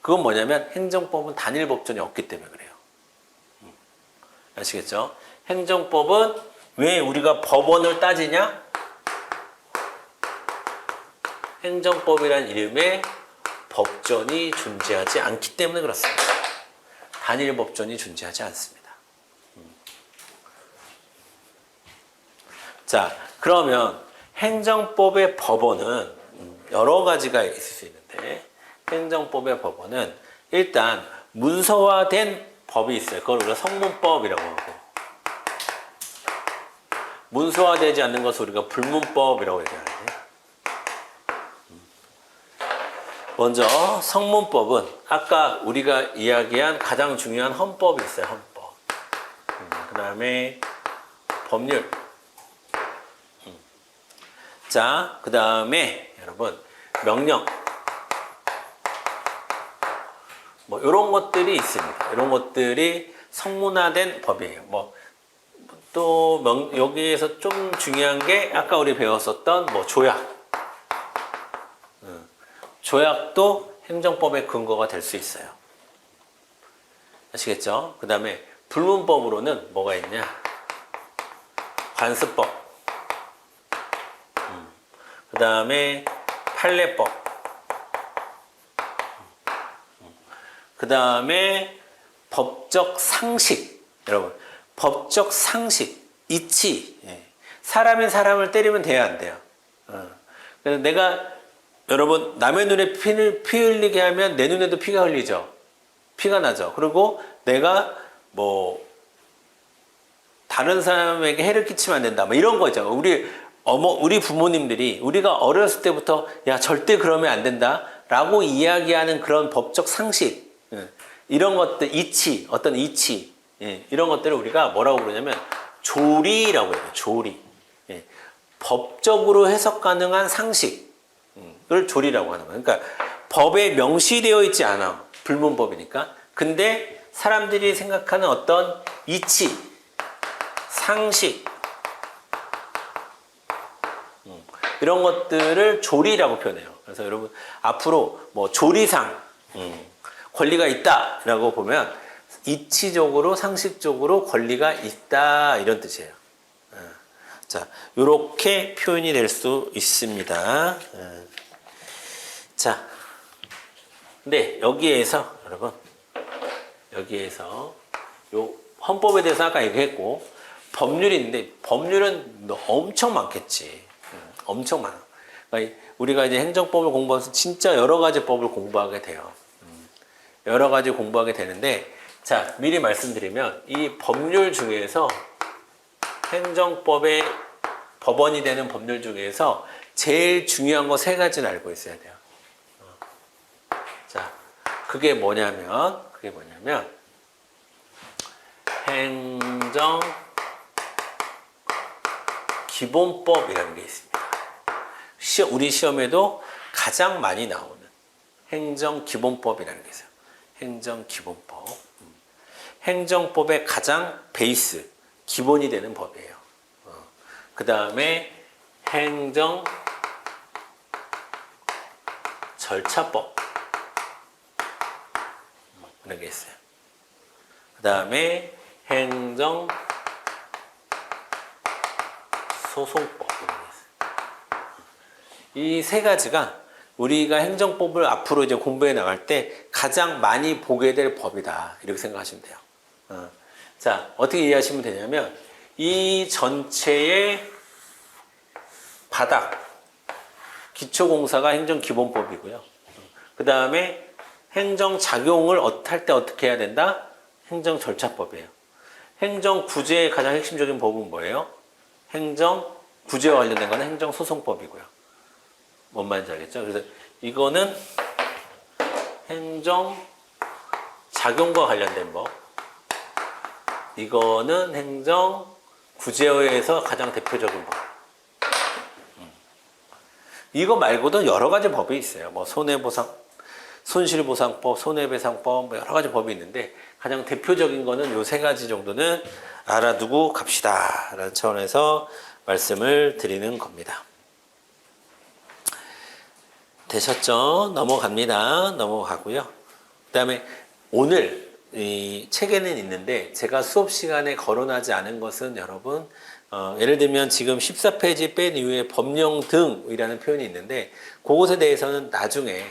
그건 뭐냐면 행정법은 단일 법전이 없기 때문에 그래요. 아시겠죠? 행정법은 왜 우리가 법원을 따지냐? 행정법이란 이름의 법전이 존재하지 않기 때문에 그렇습니다. 단일 법전이 존재하지 않습니다. 자, 그러면 행정법의 법원은 여러 가지가 있을 수 있는데 행정법의 법원은 일단 문서화된 법이 있어요. 그걸 우리가 성문법이라고 하고 문서화되지 않는 것을 우리가 불문법이라고 얘기하는데 먼저 성문법은 아까 우리가 이야기한 가장 중요한 헌법이 있어요. 헌법. 그 다음에 법률. 자, 그 다음에 여러분 명령. 뭐 이런 것들이 있습니다. 이런 것들이 성문화된 법이에요. 뭐 또 여기에서 좀 중요한 게 아까 우리 배웠었던 뭐 조약. 조약도 행정법의 근거가 될 수 있어요. 아시겠죠? 그 다음에 불문법으로는 뭐가 있냐? 관습법. 그 다음에 판례법. 그 다음에 법적 상식. 여러분, 법적 상식, 이치. 사람이 사람을 때리면 돼야 안 돼요. 그래서 내가 여러분 남의 눈에 피 흘리게 하면 내 눈에도 피가 흘리죠. 피가 나죠. 그리고 내가 뭐 다른 사람에게 해를 끼치면 안 된다. 뭐 이런 거 있잖아요. 우리 부모님들이 우리가 어렸을 때부터 야 절대 그러면 안 된다 라고 이야기하는 그런 법적 상식 이런 것들 이치 어떤 이치 이런 것들을 우리가 뭐라고 부르냐면 조리라고 해요. 조리. 법적으로 해석 가능한 상식을 조리라고 하는 거예요. 그러니까 법에 명시되어 있지 않아. 불문법이니까. 근데 사람들이 생각하는 어떤 이치, 상식, 이런 것들을 조리라고 표현해요. 그래서 여러분 앞으로 뭐 조리상 권리가 있다라고 보면 이치적으로 상식적으로 권리가 있다 이런 뜻이에요. 자, 이렇게 표현이 될 수 있습니다. 자, 근데 여기에서 여러분 여기에서 요 헌법에 대해서 아까 얘기했고 법률이 있는데 법률은 엄청 많겠지. 엄청 많아. 그러니까 우리가 이제 행정법을 공부해서 진짜 여러 가지 법을 공부하게 돼요. 여러 가지 공부하게 되는데, 자, 미리 말씀드리면 이 법률 중에서 행정법의 법원이 되는 법률 중에서 제일 중요한 거 세 가지는 알고 있어야 돼요. 자, 그게 뭐냐면 행정 기본법이라는 게 있습니다. 우리 시험에도 가장 많이 나오는 행정기본법이라는 게 있어요. 행정기본법. 행정법의 가장 베이스, 기본이 되는 법이에요. 그 다음에 행정절차법. 이런 게 있어요. 그 다음에 행정소송법. 이 세 가지가 우리가 행정법을 앞으로 이제 공부해 나갈 때 가장 많이 보게 될 법이다. 이렇게 생각하시면 돼요. 자, 어떻게 이해하시면 되냐면 이 전체의 바닥, 기초공사가 행정기본법이고요. 그 다음에 행정작용을 할 때 어떻게 해야 된다? 행정절차법이에요. 행정구제의 가장 핵심적인 법은 뭐예요? 행정구제와 관련된 거는 행정소송법이고요. 뭔 말인지 알겠죠? 그래서 이거는 행정작용과 관련된 법. 이거는 행정구제에서 가장 대표적인 법. 이거 말고도 여러 가지 법이 있어요. 뭐 손실보상법, 손해배상법, 뭐 여러 가지 법이 있는데 가장 대표적인 거는 요 세 가지 정도는 알아두고 갑시다. 라는 차원에서 말씀을 드리는 겁니다. 되셨죠? 넘어가고요. 그 다음에 오늘 이 책에는 있는데 제가 수업 시간에 거론하지 않은 것은 여러분 예를 들면 지금 14페이지 뺀 이후에 법령 등이라는 표현이 있는데 그것에 대해서는 나중에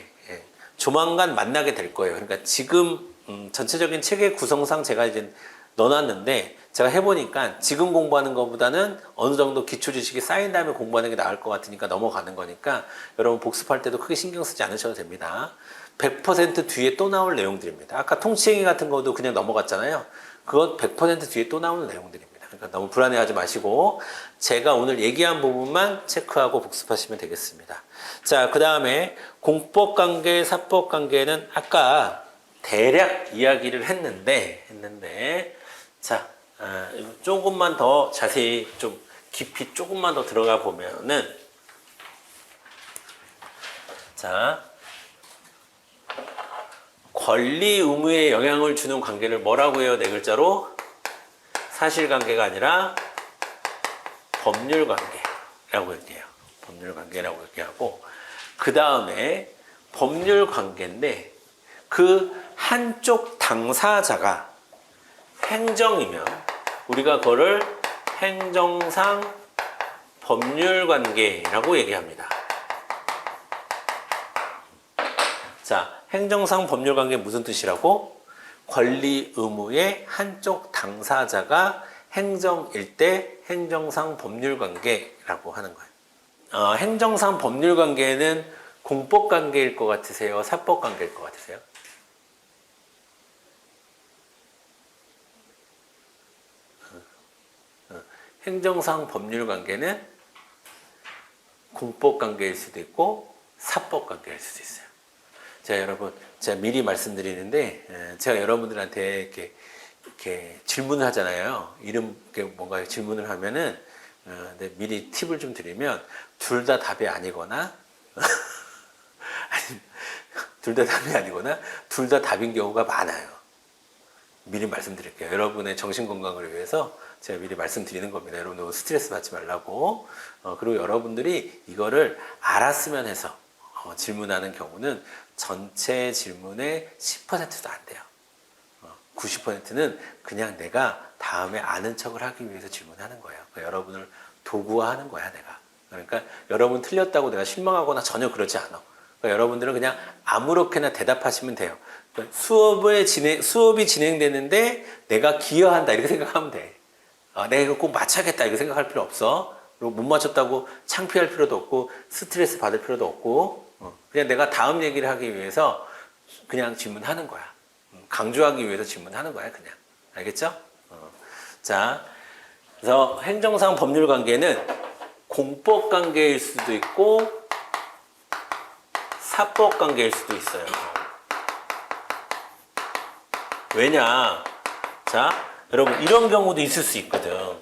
조만간 만나게 될 거예요. 그러니까 지금 전체적인 책의 구성상 제가 이제 넣어놨는데 제가 해보니까 지금 공부하는 것보다는 어느 정도 기초 지식이 쌓인 다음에 공부하는 게 나을 것 같으니까 넘어가는 거니까 여러분 복습할 때도 크게 신경 쓰지 않으셔도 됩니다. 100% 뒤에 또 나올 내용들입니다. 아까 통치행위 같은 것도 그냥 넘어갔잖아요. 그건 100% 뒤에 또 나오는 내용들입니다. 그러니까 너무 불안해하지 마시고 제가 오늘 얘기한 부분만 체크하고 복습하시면 되겠습니다. 자, 그 다음에 공법관계, 사법관계는 아까 대략 이야기를 했는데 자, 조금만 더 자세히 좀 깊이 조금만 더 들어가 보면은 자, 권리 의무에 영향을 주는 관계를 뭐라고 해요? 네 글자로 사실관계가 아니라 법률관계라고 얘기해요. 법률관계라고 얘기하고 그 다음에 법률관계인데 그 한쪽 당사자가 행정이면 우리가 그거를 행정상 법률관계라고 얘기합니다. 자, 행정상 법률관계 무슨 뜻이라고? 권리 의무의 한쪽 당사자가 행정일 때 행정상 법률관계라고 하는 거예요. 행정상 법률관계는 공법관계일 것 같으세요? 사법관계일 것 같으세요? 행정상 법률관계는 공법관계일 수도 있고 사법관계일 수도 있어요. 자, 여러분, 제가 미리 말씀드리는데 제가 여러분들한테 이렇게 질문을 하잖아요. 뭔가 질문을 하면은 근데 미리 팁을 좀 드리면 둘 다 답이 아니거나 둘 다 답이 아니거나 둘 다 답인 경우가 많아요. 미리 말씀드릴게요. 여러분의 정신 건강을 위해서 제가 미리 말씀드리는 겁니다. 여러분 스트레스 받지 말라고. 그리고 여러분들이 이거를 알았으면 해서 질문하는 경우는 전체 질문의 10%도 안 돼요. 90%는 그냥 내가 다음에 아는 척을 하기 위해서 질문하는 거예요. 그러니까 여러분을 도구화하는 거야, 내가. 그러니까 여러분 틀렸다고 내가 실망하거나 전혀 그러지 않아. 그러니까 여러분들은 그냥 아무렇게나 대답하시면 돼요. 그러니까 수업이 진행되는데 내가 기여한다 이렇게 생각하면 돼. 내가 이거 꼭 맞춰야겠다 이렇게 생각할 필요 없어. 그리고 못 맞췄다고 창피할 필요도 없고 스트레스 받을 필요도 없고 그냥 내가 다음 얘기를 하기 위해서 그냥 질문하는 거야. 강조하기 위해서 질문하는 거야, 그냥. 알겠죠? 자, 그래서 행정상 법률 관계는 공법 관계일 수도 있고 사법 관계일 수도 있어요. 왜냐? 자, 여러분 이런 경우도 있을 수 있거든.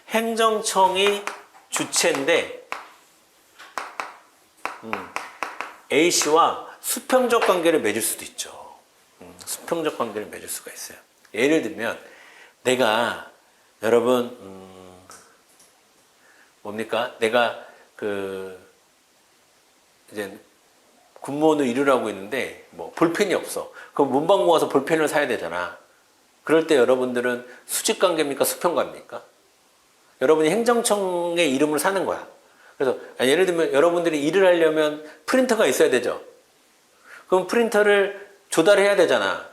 행정청이 주체인데 A씨와 수평적 관계를 맺을 수도 있죠. 수평적 관계를 맺을 수가 있어요. 예를 들면 내가 여러분 뭡니까? 내가 이제 군무원으로 일을 하고 있는데 뭐 볼펜이 없어. 그럼 문방구 가서 볼펜을 사야 되잖아. 그럴 때 여러분들은 수직 관계입니까? 수평 관계입니까? 여러분이 행정청의 이름을 사는 거야. 그래서 예를 들면 여러분들이 일을 하려면 프린터가 있어야 되죠. 그럼 프린터를 조달해야 되잖아.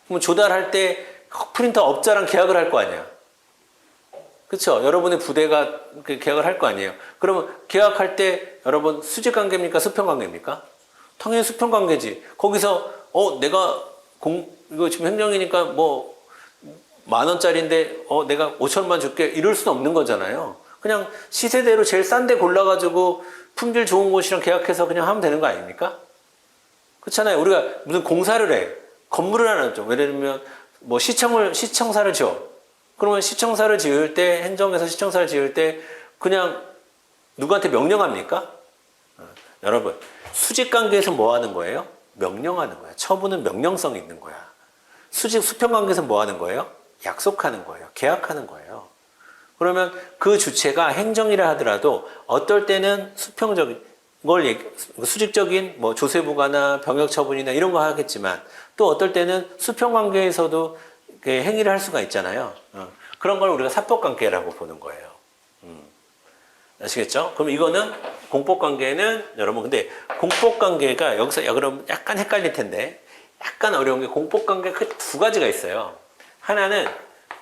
그럼 조달할 때 프린터 업자랑 계약을 할 거 아니야. 그렇죠? 여러분의 부대가 계약을 할 거 아니에요. 그러면 계약할 때 여러분 수직 관계입니까? 수평 관계입니까? 당연히 수평 관계지. 거기서 내가 이거 지금 행정이니까 뭐 10,000원짜리인데 내가 5천만 줄게 이럴 수는 없는 거잖아요. 그냥 시세대로 제일 싼 데 골라가지고 품질 좋은 곳이랑 계약해서 그냥 하면 되는 거 아닙니까? 그렇잖아요. 우리가 무슨 공사를 해. 건물을 하나 줘. 예를 들면 뭐 시청사를 지어. 그러면 시청사를 지을 때 행정에서 시청사를 지을 때 그냥 누구한테 명령합니까? 여러분 수직관계에서 뭐 하는 거예요? 명령하는 거야. 처분은 명령성이 있는 거야. 수평관계에서 뭐 하는 거예요? 약속하는 거예요. 계약하는 거예요. 그러면 그 주체가 행정이라 하더라도 어떨 때는 수직적인 뭐 조세부가나 병역처분이나 이런 거 하겠지만 또 어떨 때는 수평관계에서도 행위를 할 수가 있잖아요. 그런 걸 우리가 사법관계라고 보는 거예요. 아시겠죠? 그럼 이거는 공법관계는 여러분 근데 공법관계가 여기서 그럼 약간 헷갈릴 텐데 약간 어려운 게 공법관계 그 두 가지가 있어요. 하나는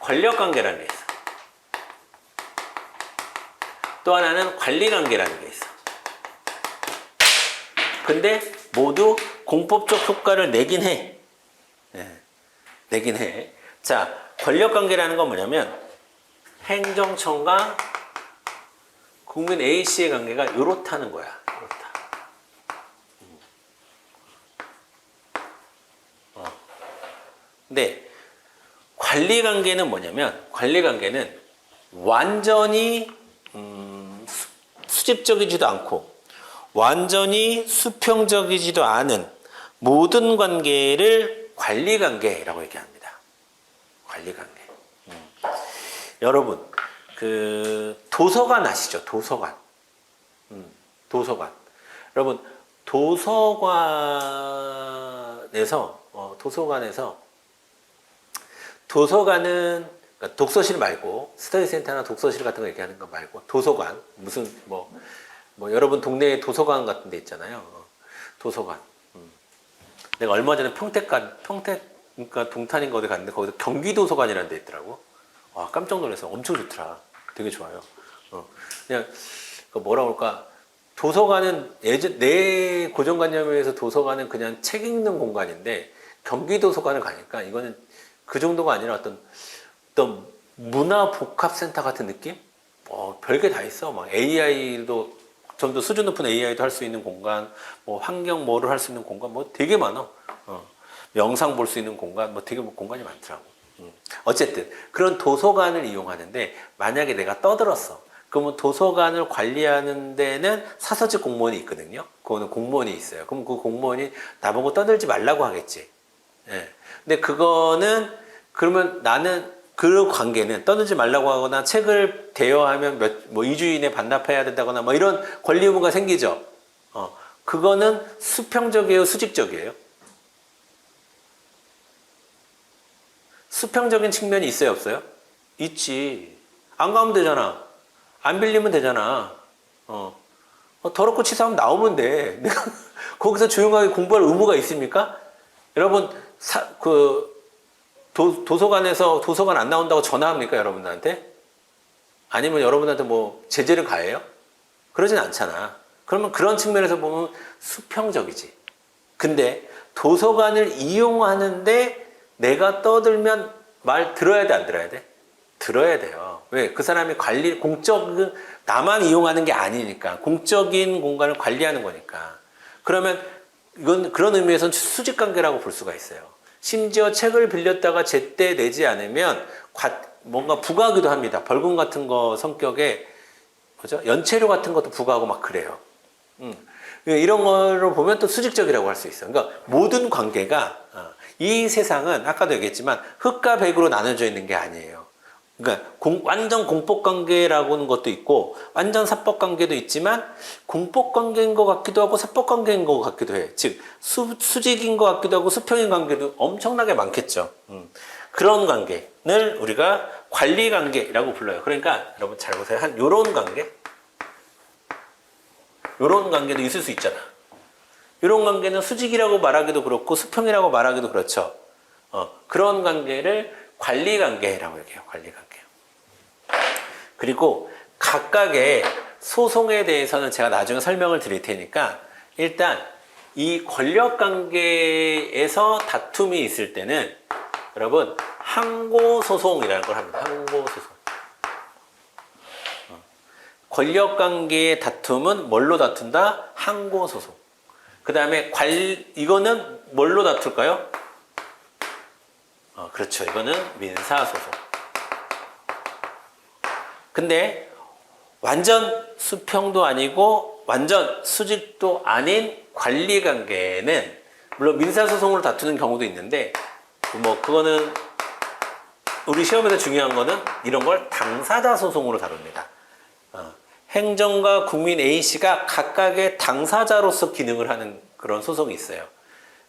권력관계라는 게 있어. 또 하나는 관리관계라는 게 있어. 근데 모두 공법적 효과를 내긴 해. 내긴 해. 자, 권력관계라는 건 뭐냐면 행정청과 국민 A씨의 관계가 이렇다는 거야. 이렇다. 근데 관리관계는 뭐냐면 관리관계는 완전히 수직적이지도 않고 완전히 수평적이지도 않은 모든 관계를 관리관계라고 얘기합니다. 관리관계. 여러분 도서관 아시죠? 도서관. 도서관. 여러분 도서관은 그러니까 독서실 말고 스터디센터나 독서실 같은 거 얘기하는 거 말고 도서관 무슨 뭐 여러분 동네에 도서관 같은 데 있잖아요. 도서관. 내가 얼마 전에 평택 그러니까 동탄인가 어디 갔는데 거기서 경기도서관이라는 데 있더라고. 와 깜짝 놀라서 엄청 좋더라. 되게 좋아요. 그냥 뭐라 그럴까 도서관은 내 고정관념에 의해서 도서관은 그냥 책 읽는 공간인데 경기도서관을 가니까 이거는 그 정도가 아니라 어떤 문화복합센터 같은 느낌? 별게 다 있어. 막 AI도 좀 더 수준 높은 AI도 할 수 있는 공간, 뭐 환경 뭐를 할 수 있는 공간, 뭐 되게 많아. 영상 볼 수 있는 공간, 뭐 되게 공간이 많더라고. 어쨌든 그런 도서관을 이용하는데 만약에 내가 떠들었어. 그러면 도서관을 관리하는 데는 사서직 공무원이 있거든요. 그거는 공무원이 있어요. 그럼 그 공무원이 나보고 떠들지 말라고 하겠지. 예. 근데 그거는 그러면 나는 그 관계는 떠들지 말라고 하거나 책을 대여하면 뭐 2주 이내 반납해야 된다거나 뭐 이런 권리 의무가 생기죠. 그거는 수평적이에요, 수직적이에요? 수평적인 측면이 있어요, 없어요? 있지. 안 가면 되잖아. 안 빌리면 되잖아. 더럽고 치사하면 나오면 돼. 내가 거기서 조용하게 공부할 의무가 있습니까? 여러분, 도서관에서 도서관 안 나온다고 전화합니까, 여러분들한테? 아니면 여러분한테 뭐 제재를 가해요? 그러진 않잖아. 그러면 그런 측면에서 보면 수평적이지. 근데 도서관을 이용하는데 내가 떠들면 말 들어야 돼, 안 들어야 돼? 들어야 돼요. 왜? 그 사람이 나만 이용하는 게 아니니까. 공적인 공간을 관리하는 거니까. 그러면 이건 그런 의미에서는 수직관계라고 볼 수가 있어요. 심지어 책을 빌렸다가 제때 내지 않으면 뭔가 부과하기도 합니다. 벌금 같은 거 성격에, 그죠? 연체료 같은 것도 부과하고 막 그래요. 이런 거를 보면 또 수직적이라고 할 수 있어요. 그러니까 모든 관계가, 이 세상은 아까도 얘기했지만 흑과 백으로 나눠져 있는 게 아니에요. 그러니까 완전 공법관계라고 하는 것도 있고 완전 사법관계도 있지만 공법관계인 것 같기도 하고 사법관계인 것 같기도 해. 즉 수직인 것 같기도 하고 수평인 관계도 엄청나게 많겠죠. 그런 관계를 우리가 관리관계라고 불러요. 그러니까 여러분 잘 보세요. 한 요런 관계? 요런 관계도 있을 수 있잖아. 이런 관계는 수직이라고 말하기도 그렇고 수평이라고 말하기도 그렇죠. 그런 관계를 관리관계라고 얘기해요. 관리관계. 그리고 각각의 소송에 대해서는 제가 나중에 설명을 드릴 테니까 일단 이 권력관계에서 다툼이 있을 때는 여러분 항고소송이라는 걸 합니다. 항고소송. 권력관계의 다툼은 뭘로 다툰다? 항고소송. 그 다음에 이거는 뭘로 다툴까요? 그렇죠. 이거는 민사소송. 근데 완전 수평도 아니고 완전 수직도 아닌 관리관계는 물론 민사소송으로 다투는 경우도 있는데 뭐 그거는 우리 시험에서 중요한 거는 이런 걸 당사자 소송으로 다룹니다. 행정과 국민 A씨가 각각의 당사자로서 기능을 하는 그런 소송이 있어요.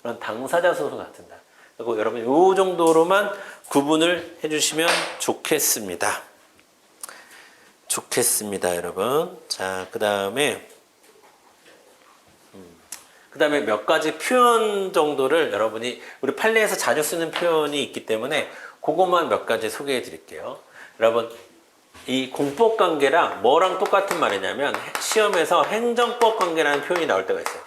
그런 당사자 소송 다툰다. 그리고 여러분 이 정도로만 구분을 해주시면 좋겠습니다. 여러분. 자, 그 다음에 몇 가지 표현 정도를 여러분이 우리 판례에서 자주 쓰는 표현이 있기 때문에 그것만 몇 가지 소개해 드릴게요. 여러분 이 공법 관계랑 뭐랑 똑같은 말이냐면 시험에서 행정법 관계라는 표현이 나올 때가 있어요.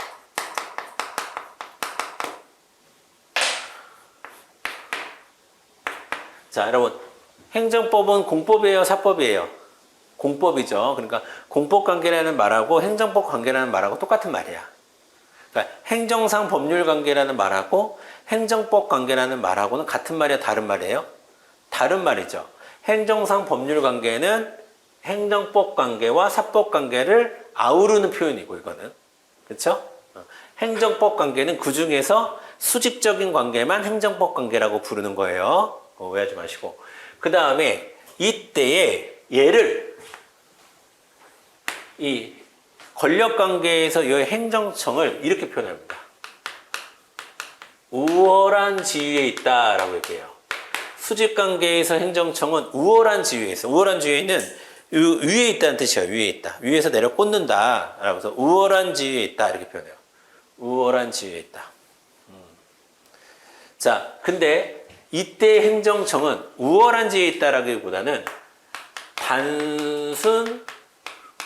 자, 여러분 행정법은 공법이에요, 사법이에요? 공법이죠. 그러니까 공법 관계라는 말하고 행정법 관계라는 말하고 똑같은 말이야. 그러니까 행정상 법률 관계라는 말하고 행정법 관계라는 말하고는 같은 말이야, 다른 말이에요? 다른 말이죠. 행정상 법률 관계는 행정법 관계와 사법 관계를 아우르는 표현이고 이거는. 그렇죠? 행정법 관계는 그 중에서 수직적인 관계만 행정법 관계라고 부르는 거예요. 오해하지 마시고. 그 다음에 이때에 얘를 이 권력관계에서 이 행정청을 이렇게 표현합니다. 우월한 지위에 있다라고 얘기해요. 수직관계에서 행정청은 우월한 지위에 있어. 우월한 지위에는 위에 있다는 뜻이에요. 위에 있다. 위에서 내려 꽂는다. 라고 해서 우월한 지위에 있다. 이렇게 표현해요. 우월한 지위에 있다. 자, 근데 이때 행정청은 우월한 지위에 있다라기보다는 단순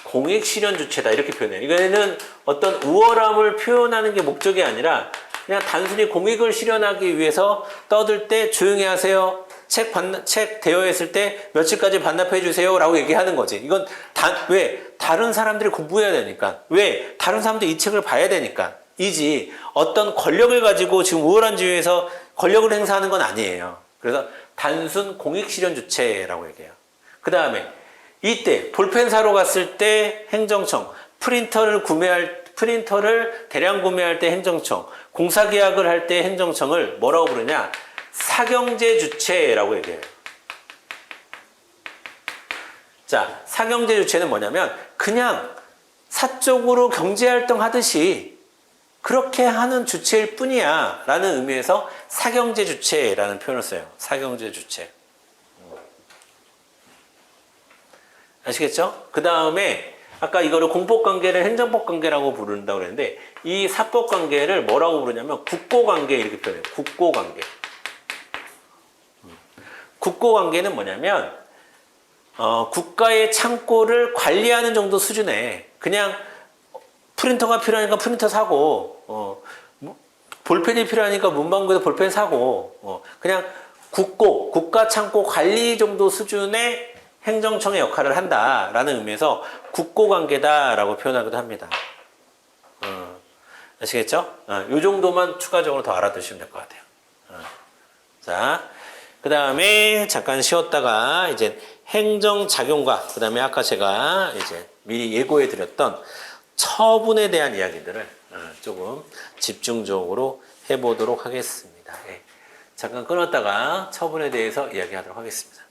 공익 실현 주체다. 이렇게 표현해요. 이거는 어떤 우월함을 표현하는 게 목적이 아니라 그냥 단순히 공익을 실현하기 위해서 떠들 때 조용히 하세요. 책 대여했을 때 며칠까지 반납해 주세요. 라고 얘기하는 거지. 이건 왜? 다른 사람들이 공부해야 되니까. 왜? 다른 사람들이 이 책을 봐야 되니까. 이지 어떤 권력을 가지고 지금 우월한 지위에서 권력을 행사하는 건 아니에요. 그래서 단순 공익 실현 주체라고 얘기해요. 그 다음에 이때 볼펜 사러 갔을 때 행정청, 프린터를 대량 구매할 때 행정청, 공사 계약을 할 때 행정청을 뭐라고 부르냐? 사경제 주체라고 얘기해요. 자, 사경제 주체는 뭐냐면 그냥 사적으로 경제활동 하듯이 그렇게 하는 주체일 뿐이야 라는 의미에서 사경제 주체라는 표현을 써요. 사경제 주체. 아시겠죠? 그 다음에 아까 이거를 공법관계를 행정법관계라고 부른다고 그랬는데 이 사법관계를 뭐라고 부르냐면 국고관계 이렇게 표현해요. 국고관계. 국고관계는 뭐냐면 국가의 창고를 관리하는 정도 수준에 그냥 프린터가 필요하니까 프린터 사고 볼펜이 필요하니까 문방구에서 볼펜 사고 그냥 국가 창고 관리 정도 수준의 행정청의 역할을 한다라는 의미에서 국고관계다라고 표현하기도 합니다. 아시겠죠? 이 정도만 추가적으로 더 알아두시면 될 것 같아요. 자, 그 다음에 잠깐 쉬었다가 이제 행정작용과 그 다음에 아까 제가 이제 미리 예고해 드렸던 처분에 대한 이야기들을 조금 집중적으로 해보도록 하겠습니다. 예. 잠깐 끊었다가 처분에 대해서 이야기하도록 하겠습니다.